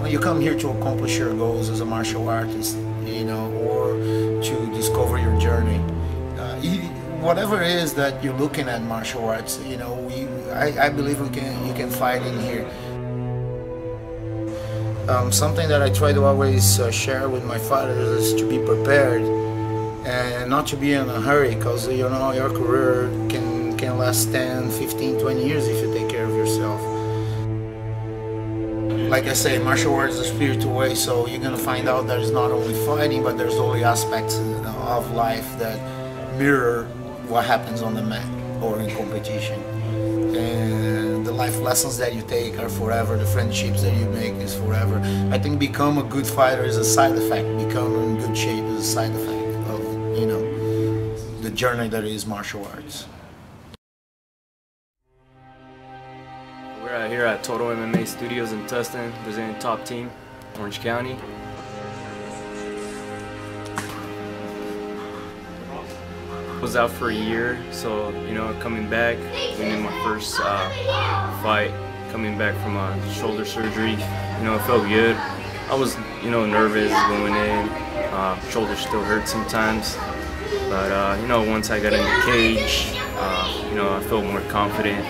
you come here to accomplish your goals as a martial artist, you know, or to discover your journey. Whatever it is that you're looking at martial arts, you know, I believe you can fight in here. Something that I try to always share with my fighters is to be prepared and not to be in a hurry, because you know your career can last 10, 15, 20 years if you take care of yourself. Like I say, martial arts is a spiritual way, so you're gonna find out there's not only fighting, but there's only aspects of life that mirror what happens on the mat or in competition. And the life lessons that you take are forever, the friendships that you make is forever. I think become a good fighter is a side effect, become in good shape is a side effect of, you know, the journey that is martial arts. We're out here at Total MMA Studios in Tustin, Brazilian top team, Orange County. I was out for a year, so you know, coming back, winning my first fight, coming back from a shoulder surgery, you know, it felt good. I was, you know, nervous going in. Shoulder still hurt sometimes, but you know, once I got in the cage, you know, I felt more confident.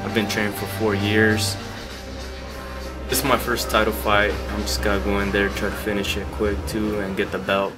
I've been training for 4 years. This is my first title fight. I'm just gonna go in there, try to finish it quick too, and get the belt.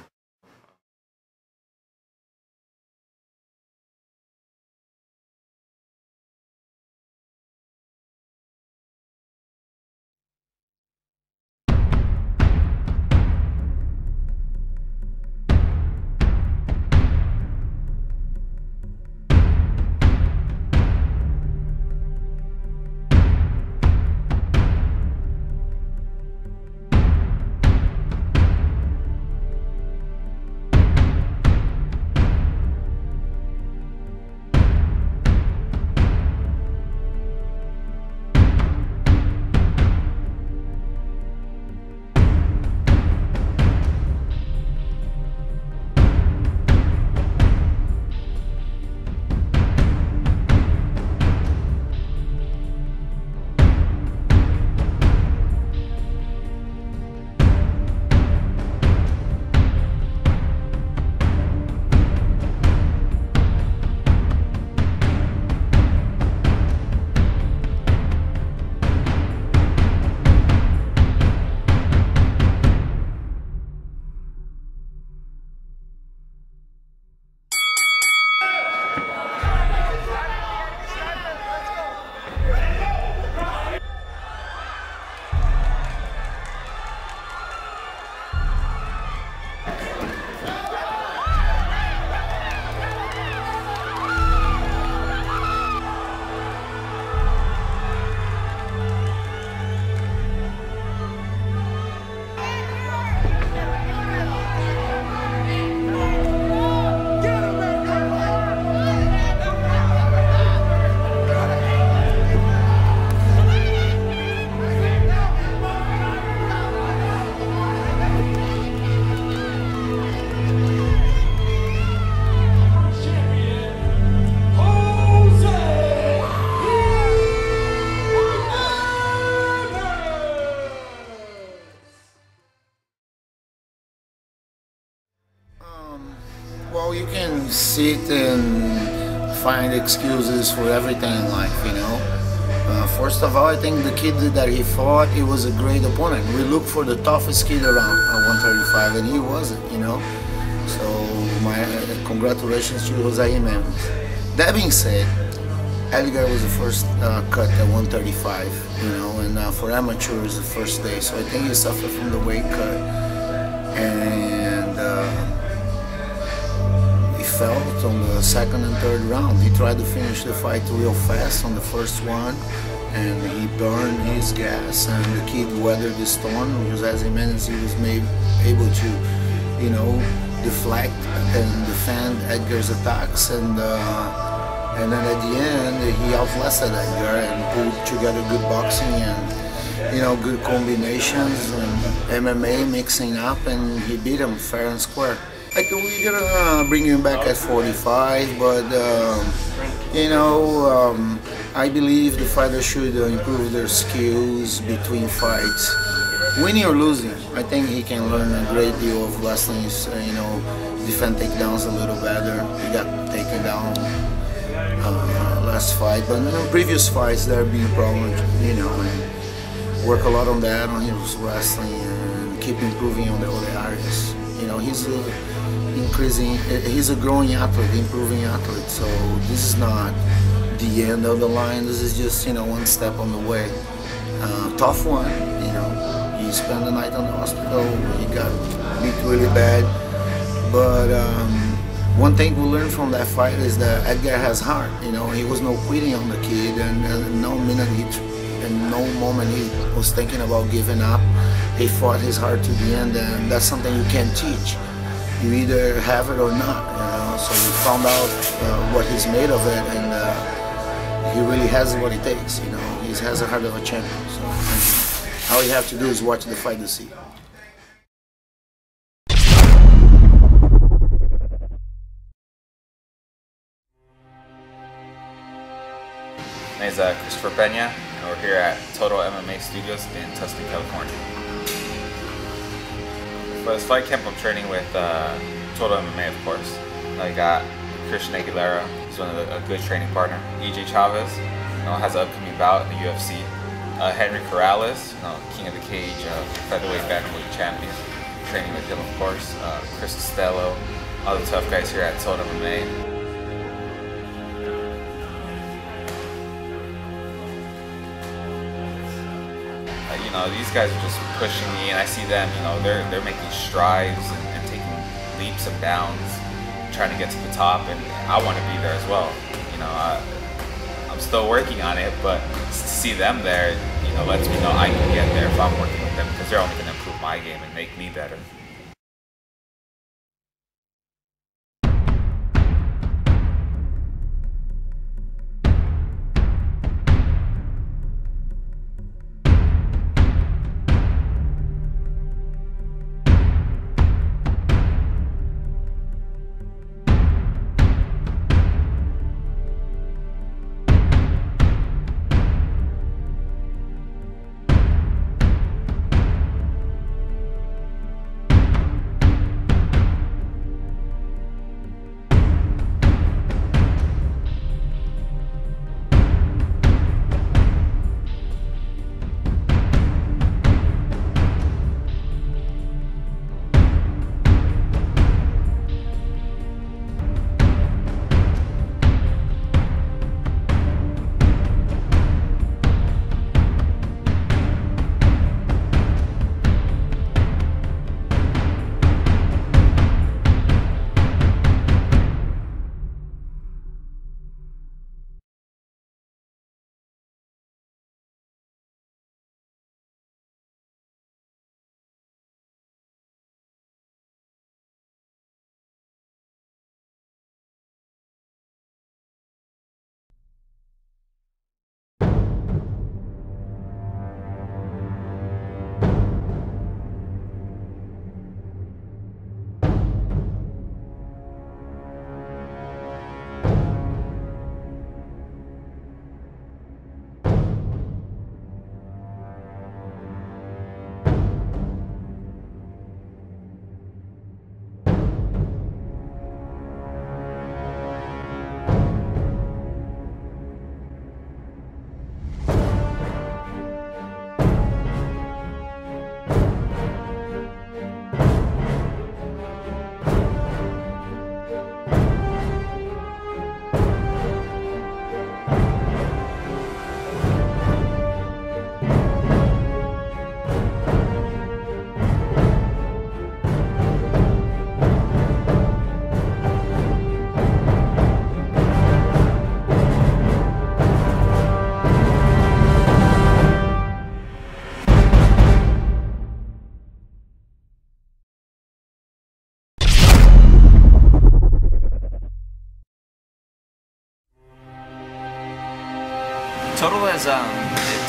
Well, you can sit and find excuses for everything in life, you know. First of all, I think the kid that he fought, he was a great opponent. We looked for the toughest kid around at 135, and he wasn't, you know. So, my congratulations to Jose Jimenez. That being said, Edgar was the first cut at 135, you know, and for amateurs, the first day. So I think he suffered from the weight cut, and he felt on the second and third round. He tried to finish the fight real fast on the first one, and he burned his gas, and the kid weathered the storm. Jose Jimenez, he was able to, you know, deflect and defend Edgar's attacks, and then at the end he outlasted Edgar and pulled together good boxing and, you know, good combinations. And MMA mixing up, and he beat him fair and square. I think we're gonna bring him back at 45, but you know, I believe the fighter should improve their skills between fights. Winning or losing, I think he can learn a great deal of wrestling. You know, defend takedowns a little better. He got taken down last fight, but in previous fights there have been problems. You know, and work a lot on that, on his wrestling, and keep improving on the other areas. You know, he's a growing athlete, improving athlete. So this is not the end of the line. This is just, you know, one step on the way. Tough one, you know. He spent the night in the hospital. He got beat really bad. But one thing we learned from that fight is that Edgar has heart. You know, he was no quitting on the kid, and no moment he was thinking about giving up. He fought his heart to the end, and that's something you can't teach. You either have it or not. You know, so we found out what he's made of it, and he really has what it takes. You know, he has a heart of a champion. So all you have to do is watch the fight to see. My name is Christopher Pena, and we're here at Total MMA Studios in Tustin, California. For this fight camp, I'm training with Total MMA, of course. I got Christian Aguilera, he's a good training partner. EJ Chavez, has an upcoming bout in the UFC. Henry Corrales, King of the Cage, featherweight bantamweight champion. Training with him, of course. Chris Costello, all the tough guys here at Total MMA. You know, these guys are just pushing me, and I see them, you know, they're making strides and taking leaps and bounds, trying to get to the top, and I want to be there as well. You know, I'm still working on it, but to see them there, you know, lets me know I can get there if I'm working with them, because they're only going to improve my game and make me better.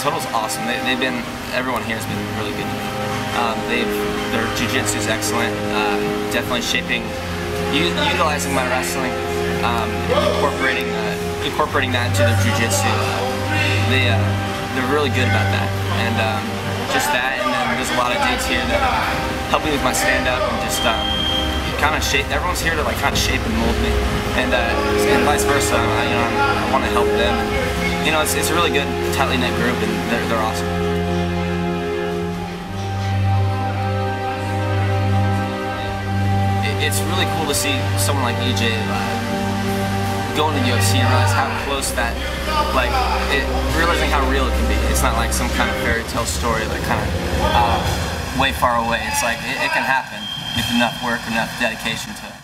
Total's awesome. Everyone here has been really good to me. Their jiu-jitsu is excellent. Definitely utilizing my wrestling, incorporating that into their jiu-jitsu. They're really good about that, and just that. And then there's a lot of dudes here that help me with my stand-up and just kind of shape. Everyone's here to like kind of shape and mold me, and vice versa. I want to help them. And, you know, it's a really good, tightly knit group, and they're awesome. It's really cool to see someone like EJ go into the UFC and realize how close that, like, realizing how real it can be. It's not like some kind of fairy tale story, like kind of way far away. It's like it can happen with enough work, enough dedication to it.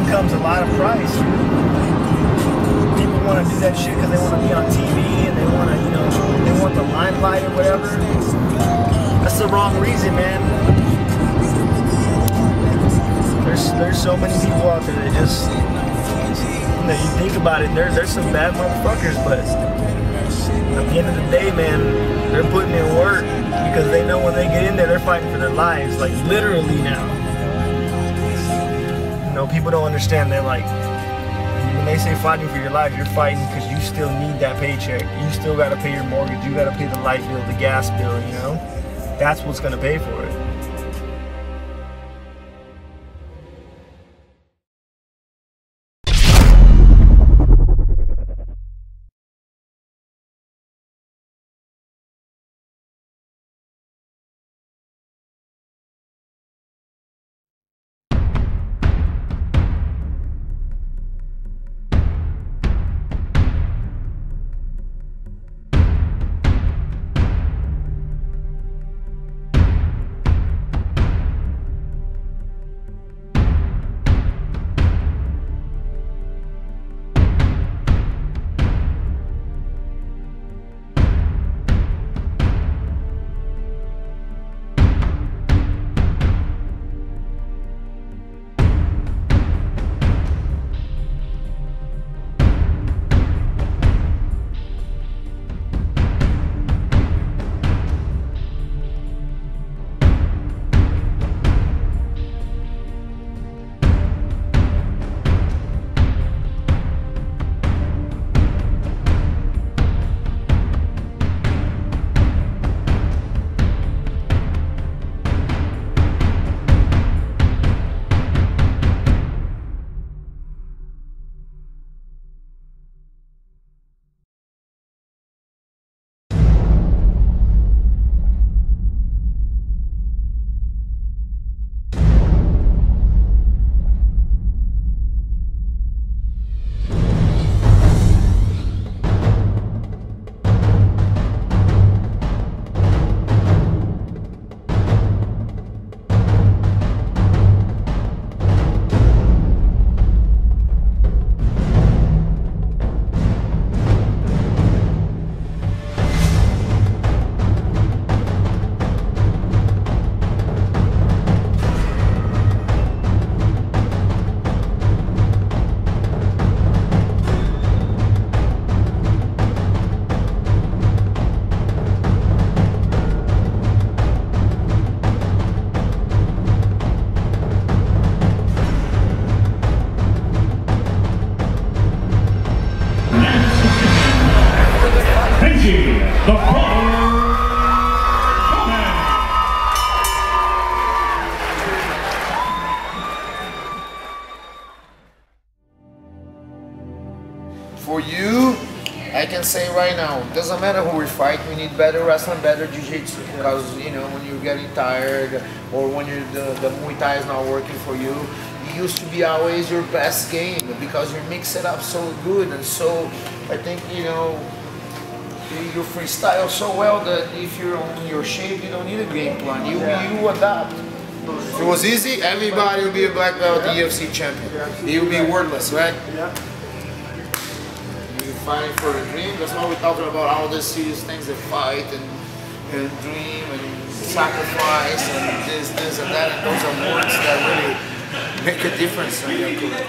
Comes a lot of price. People want to do that shit because they want to be on TV and they want to, you know, they want the limelight or whatever. That's the wrong reason, man. There's so many people out there that just, you know, you think about it, there's some bad motherfuckers, but at the end of the day, man, they're putting in work because they know when they get in there, they're fighting for their lives, like literally now. You know, people don't understand. They're like, when they say fighting for your life, you're fighting because you still need that paycheck. You still got to pay your mortgage. You got to pay the light bill, the gas bill, you know? That's what's going to pay for it. say right now, doesn't matter who we fight, we need better wrestling, better jiu-jitsu. Because, you know, when you're getting tired or when the Muay Thai is not working for you, it used to be always your best game because you mix it up so good. And so I think, you know, you freestyle so well that if you're on your shape, you don't need a game plan. You adapt. If it was easy, everybody would be a black belt UFC champion. It would be worthless, right? Yeah. You fight for a dream. That's why we're talking about all these serious things, the fight and dream and sacrifice and this and that. And those are words that really make a difference in your career.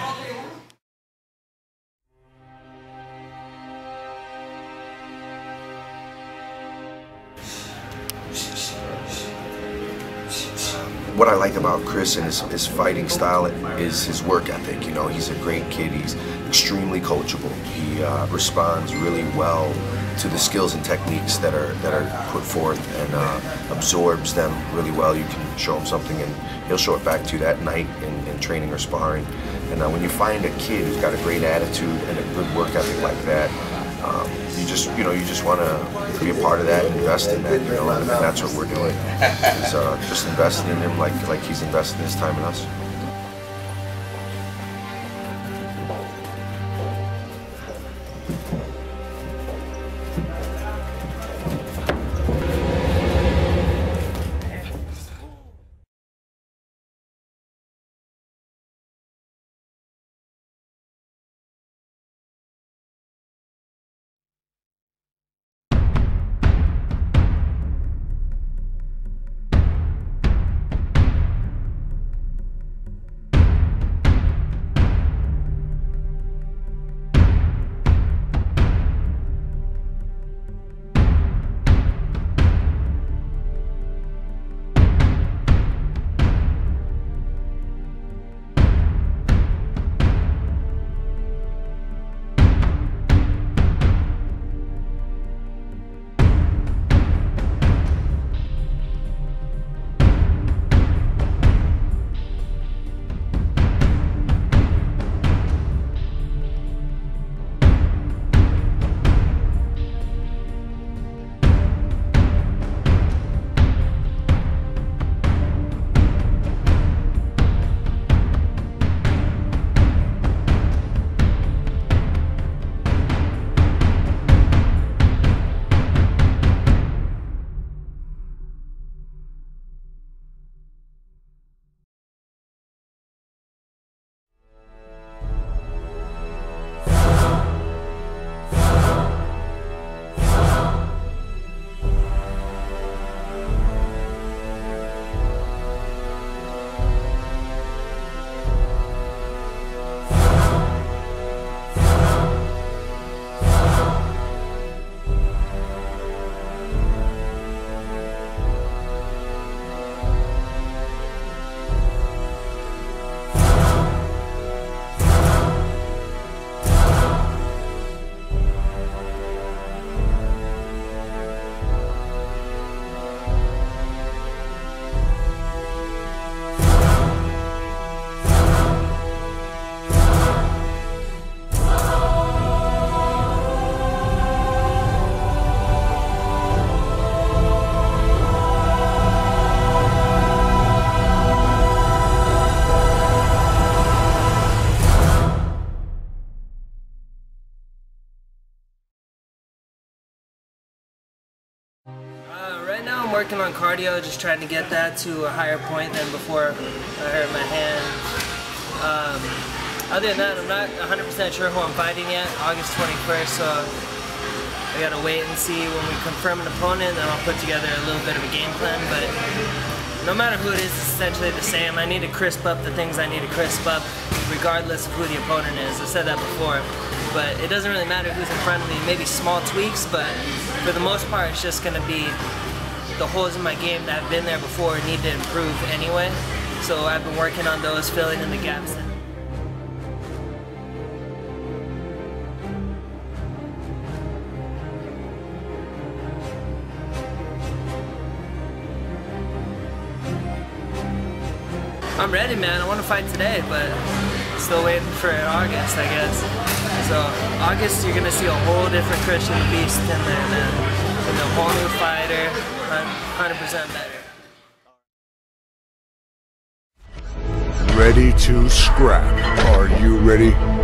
What I like about Chris and his fighting style is his work ethic. You know, he's a great kid. He's extremely coachable. He responds really well to the skills and techniques that are put forth and absorbs them really well. You can show him something and he'll show it back to you that night in training or sparring. And when you find a kid who's got a great attitude and a good work ethic like that, you just want to be a part of that and invest in that, you know, and that's what we're doing. So just investing in him like he's investing his time in us. Right now I'm working on cardio, just trying to get that to a higher point than before I hurt my hand. Other than that, I'm not 100% sure who I'm fighting yet, August 21st, so I gotta wait and see when we confirm an opponent, then I'll put together a little bit of a game plan, but no matter who it is, it's essentially the same. I need to crisp up the things I need to crisp up, regardless of who the opponent is. I said that before, but it doesn't really matter who's in front of me. Maybe small tweaks, but for the most part, it's just gonna be the holes in my game that have been there before need to improve anyway. So I've been working on those, filling in the gaps. I'm ready, man. I want to fight today, but still waiting for August, I guess. So August, you're gonna see a whole different Christian beast in there, man. And a whole new fighter, 100% better. Ready to scrap. Are you ready?